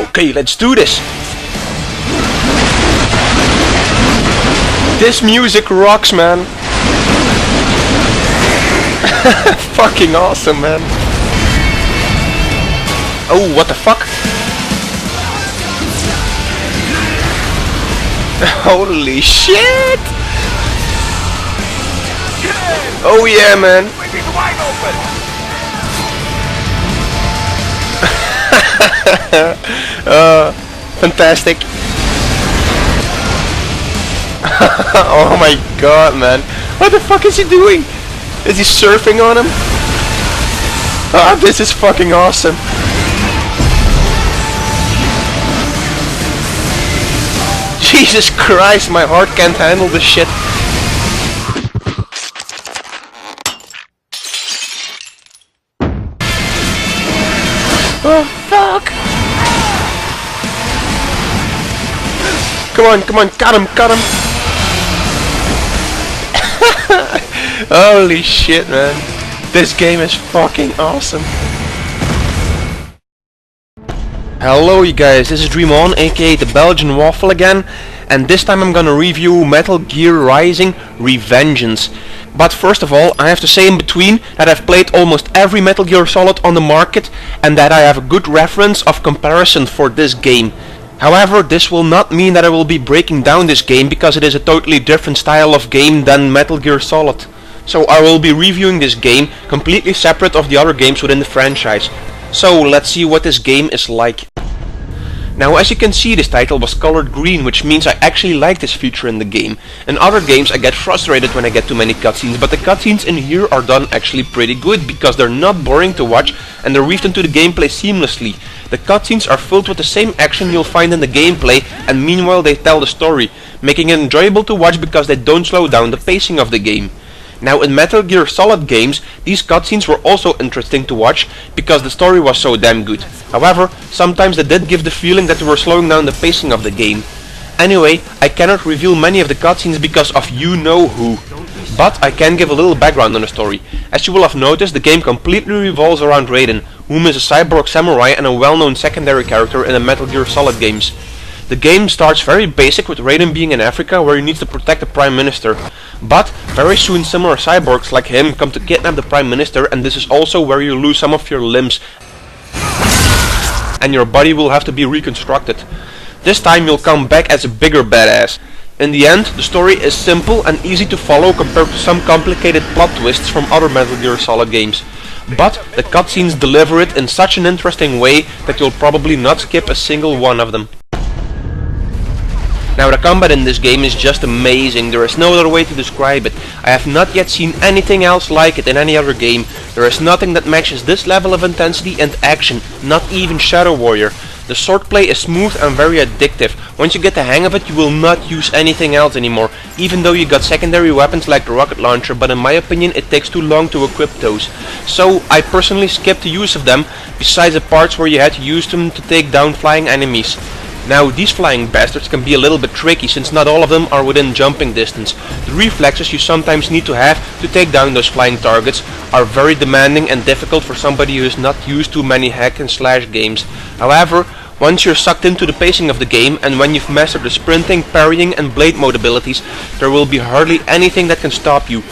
Okay, let's do this. This music rocks, man. Fucking awesome, man. Oh, what the fuck? Holy shit! Oh yeah, man. Fantastic. Oh my god, man. What the fuck is he doing? Is he surfing on him? Ah, this is fucking awesome. Jesus Christ, my heart can't handle this shit. Oh, fuck! Come on, come on, got him, got him! Holy shit, man. This game is fucking awesome. Hello you guys, this is DreamOn, aka the Belgian Waffle again, and this time I'm gonna review Metal Gear Rising: Revengeance. But first of all, I have to say in between that I've played almost every Metal Gear Solid on the market and that I have a good reference of comparison for this game. However, this will not mean that I will be breaking down this game because it is a totally different style of game than Metal Gear Solid. So I will be reviewing this game completely separate of the other games within the franchise. So let's see what this game is like. Now, as you can see, this title was colored green, which means I actually like this feature in the game. In other games I get frustrated when I get too many cutscenes, but the cutscenes in here are done actually pretty good because they're not boring to watch and they're weaved into the gameplay seamlessly. The cutscenes are filled with the same action you'll find in the gameplay, and meanwhile they tell the story, making it enjoyable to watch because they don't slow down the pacing of the game. Now, in Metal Gear Solid games, these cutscenes were also interesting to watch because the story was so damn good. However, sometimes they did give the feeling that they were slowing down the pacing of the game. Anyway, I cannot reveal many of the cutscenes because of you-know-who. But I can give a little background on the story. As you will have noticed, the game completely revolves around Raiden, whom is a cyborg samurai and a well-known secondary character in the Metal Gear Solid games. The game starts very basic with Raiden being in Africa where he needs to protect the Prime Minister. But very soon similar cyborgs like him come to kidnap the Prime Minister, and this is also where you lose some of your limbs and your body will have to be reconstructed. This time you'll come back as a bigger badass. In the end, the story is simple and easy to follow compared to some complicated plot twists from other Metal Gear Solid games. But the cutscenes deliver it in such an interesting way that you'll probably not skip a single one of them. Now, the combat in this game is just amazing. There is no other way to describe it. I have not yet seen anything else like it in any other game. There is nothing that matches this level of intensity and action, not even Shadow Warrior. The swordplay is smooth and very addictive. Once you get the hang of it, you will not use anything else anymore, even though you got secondary weapons like the rocket launcher, but in my opinion it takes too long to equip those. So I personally skipped the use of them, besides the parts where you had to use them to take down flying enemies. Now, these flying bastards can be a little bit tricky since not all of them are within jumping distance. The reflexes you sometimes need to have to take down those flying targets are very demanding and difficult for somebody who is not used to many hack and slash games. However, once you're sucked into the pacing of the game and when you've mastered the sprinting, parrying and blade mode abilities, there will be hardly anything that can stop you.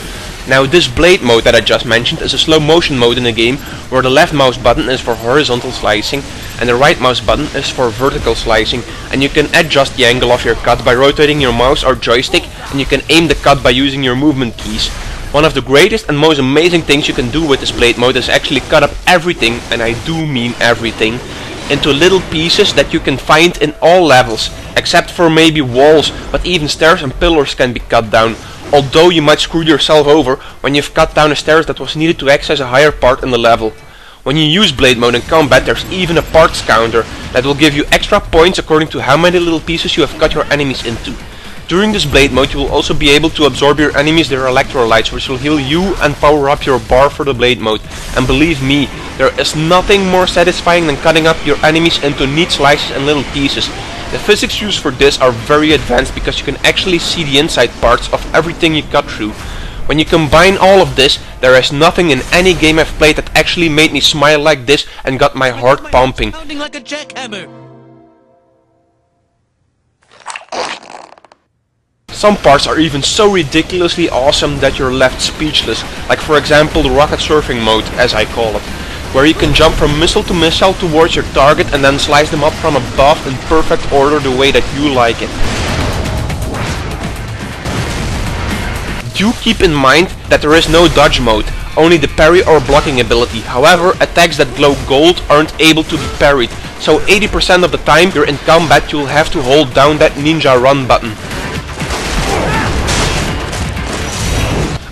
Now, this blade mode that I just mentioned is a slow motion mode in the game where the left mouse button is for horizontal slicing and the right mouse button is for vertical slicing, and you can adjust the angle of your cut by rotating your mouse or joystick, and you can aim the cut by using your movement keys. One of the greatest and most amazing things you can do with this blade mode is actually cut up everything, and I do mean everything, into little pieces that you can find in all levels, except for maybe walls, but even stairs and pillars can be cut down. Although you might screw yourself over when you've cut down a stairs that was needed to access a higher part in the level. When you use blade mode in combat, there's even a parts counter that will give you extra points according to how many little pieces you have cut your enemies into. During this blade mode you will also be able to absorb your enemies their electrolytes, which will heal you and power up your bar for the blade mode. And believe me, there is nothing more satisfying than cutting up your enemies into neat slices and little pieces. The physics used for this are very advanced because you can actually see the inside parts of everything you cut through. When you combine all of this, there is nothing in any game I've played that actually made me smile like this and got my heart pumping. Sounding like a jackhammer. Some parts are even so ridiculously awesome that you're left speechless, like for example the rocket surfing mode, as I call it, where you can jump from missile to missile towards your target and then slice them up from above in perfect order the way that you like it. Do keep in mind that there is no dodge mode, only the parry or blocking ability. However, attacks that glow gold aren't able to be parried, so 80% of the time you're in combat you'll have to hold down that ninja run button.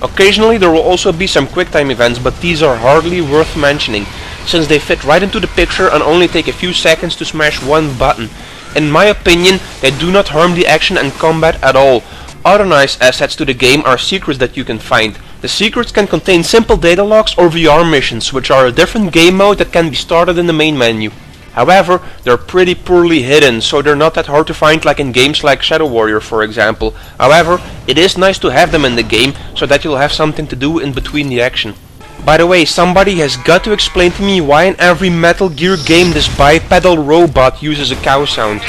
Occasionally there will also be some quick time events, but these are hardly worth mentioning, since they fit right into the picture and only take a few seconds to smash one button. In my opinion, they do not harm the action and combat at all. Other nice assets to the game are secrets that you can find. The secrets can contain simple data logs or VR missions, which are a different game mode that can be started in the main menu. However, they're pretty poorly hidden, so they're not that hard to find like in games like Shadow Warrior for example. However, it is nice to have them in the game, so that you'll have something to do in between the action. By the way, somebody has got to explain to me why in every Metal Gear game this bipedal robot uses a cow sound.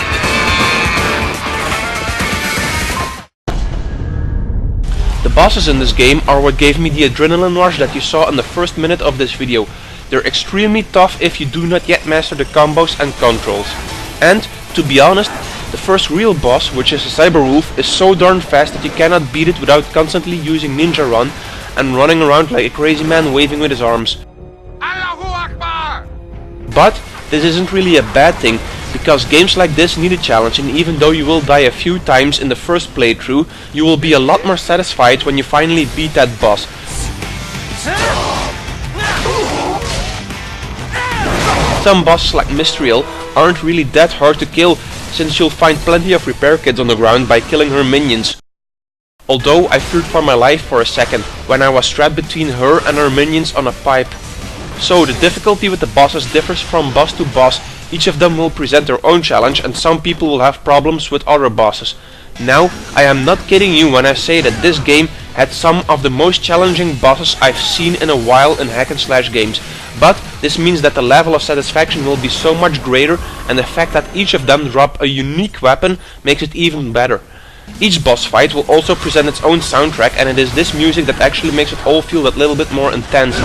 The bosses in this game are what gave me the adrenaline rush that you saw in the first minute of this video. They're extremely tough if you do not yet master the combos and controls. And, to be honest, the first real boss, which is a Cyberwolf, is so darn fast that you cannot beat it without constantly using Ninja Run and running around like a crazy man waving with his arms. Allahu Akbar! But this isn't really a bad thing, because games like this need a challenge, and even though you will die a few times in the first playthrough, you will be a lot more satisfied when you finally beat that boss. Some bosses like Mystriel aren't really that hard to kill, since you'll find plenty of repair kits on the ground by killing her minions. Although I feared for my life for a second when I was strapped between her and her minions on a pipe. So the difficulty with the bosses differs from boss to boss. Each of them will present their own challenge, and some people will have problems with other bosses. Now, I am not kidding you when I say that this game had some of the most challenging bosses I've seen in a while in hack and slash games. But this means that the level of satisfaction will be so much greater, and the fact that each of them drop a unique weapon makes it even better. Each boss fight will also present its own soundtrack, and it is this music that actually makes it all feel that little bit more intense.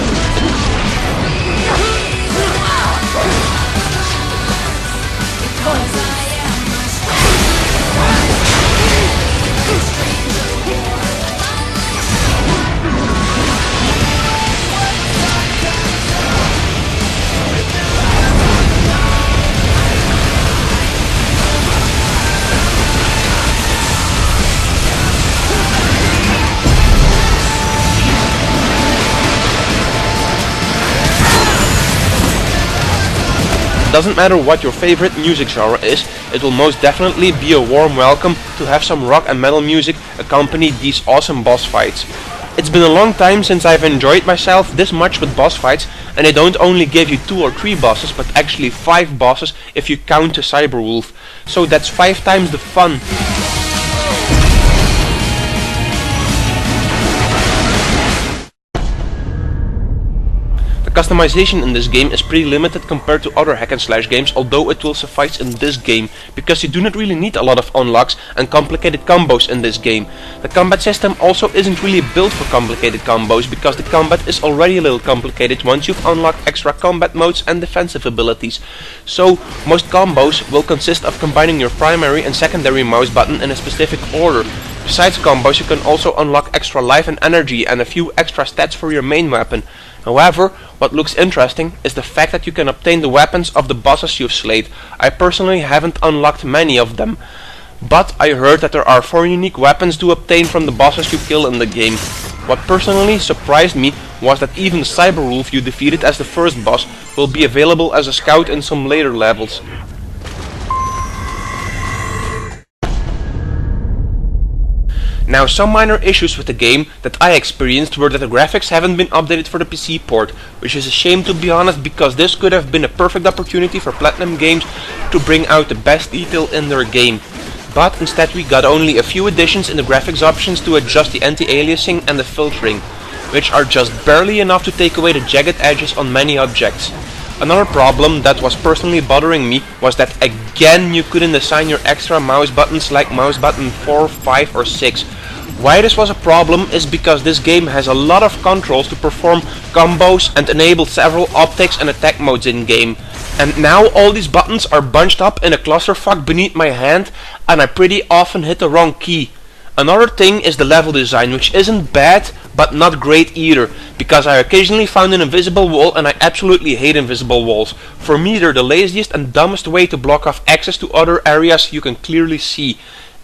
Doesn't matter what your favorite music genre is, it will most definitely be a warm welcome to have some rock and metal music accompany these awesome boss fights. It's been a long time since I've enjoyed myself this much with boss fights, and they don't only give you 2 or 3 bosses, but actually 5 bosses if you count a Cyberwolf. So that's 5 times the fun. Customization in this game is pretty limited compared to other hack and slash games, although it will suffice in this game, because you do not really need a lot of unlocks and complicated combos in this game. The combat system also isn't really built for complicated combos, because the combat is already a little complicated once you've unlocked extra combat modes and defensive abilities. So, most combos will consist of combining your primary and secondary mouse button in a specific order. Besides combos, you can also unlock extra life and energy and a few extra stats for your main weapon. However, what looks interesting is the fact that you can obtain the weapons of the bosses you've slayed. I personally haven't unlocked many of them, but I heard that there are 4 unique weapons to obtain from the bosses you kill in the game. What personally surprised me was that even the Cyberwolf you defeated as the first boss will be available as a scout in some later levels. Now, some minor issues with the game that I experienced were that the graphics haven't been updated for the PC port, which is a shame to be honest, because this could have been a perfect opportunity for Platinum Games to bring out the best detail in their game. but instead we got only a few additions in the graphics options to adjust the anti-aliasing and the filtering, which are just barely enough to take away the jagged edges on many objects. Another problem that was personally bothering me was that again you couldn't assign your extra mouse buttons like mouse button 4, 5 or 6. Why this was a problem is because this game has a lot of controls to perform combos and enable several optics and attack modes in game. And now all these buttons are bunched up in a clusterfuck beneath my hand and I pretty often hit the wrong key. Another thing is the level design, which isn't bad but not great either, because I occasionally found an invisible wall and I absolutely hate invisible walls. For me they're the laziest and dumbest way to block off access to other areas you can clearly see.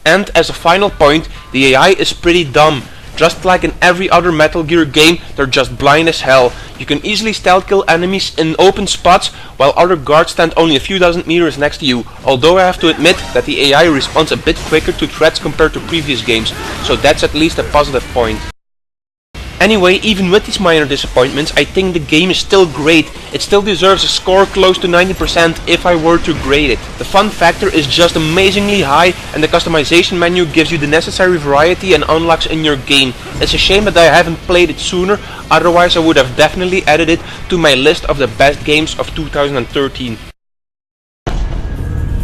And as a final point, the AI is pretty dumb. Just like in every other Metal Gear game, they're just blind as hell. You can easily stealth kill enemies in open spots, while other guards stand only a few dozen meters next to you. Although I have to admit that the AI responds a bit quicker to threats compared to previous games, so that's at least a positive point. Anyway, even with these minor disappointments, I think the game is still great. It still deserves a score close to 90% if I were to grade it. The fun factor is just amazingly high and the customization menu gives you the necessary variety and unlocks in your game. It's a shame that I haven't played it sooner, otherwise I would have definitely added it to my list of the best games of 2013.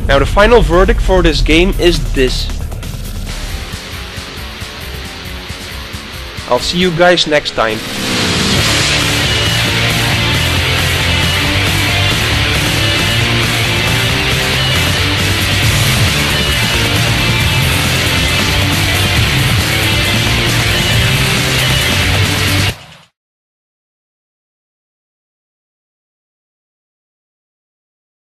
Now the final verdict for this game is this. I'll see you guys next time.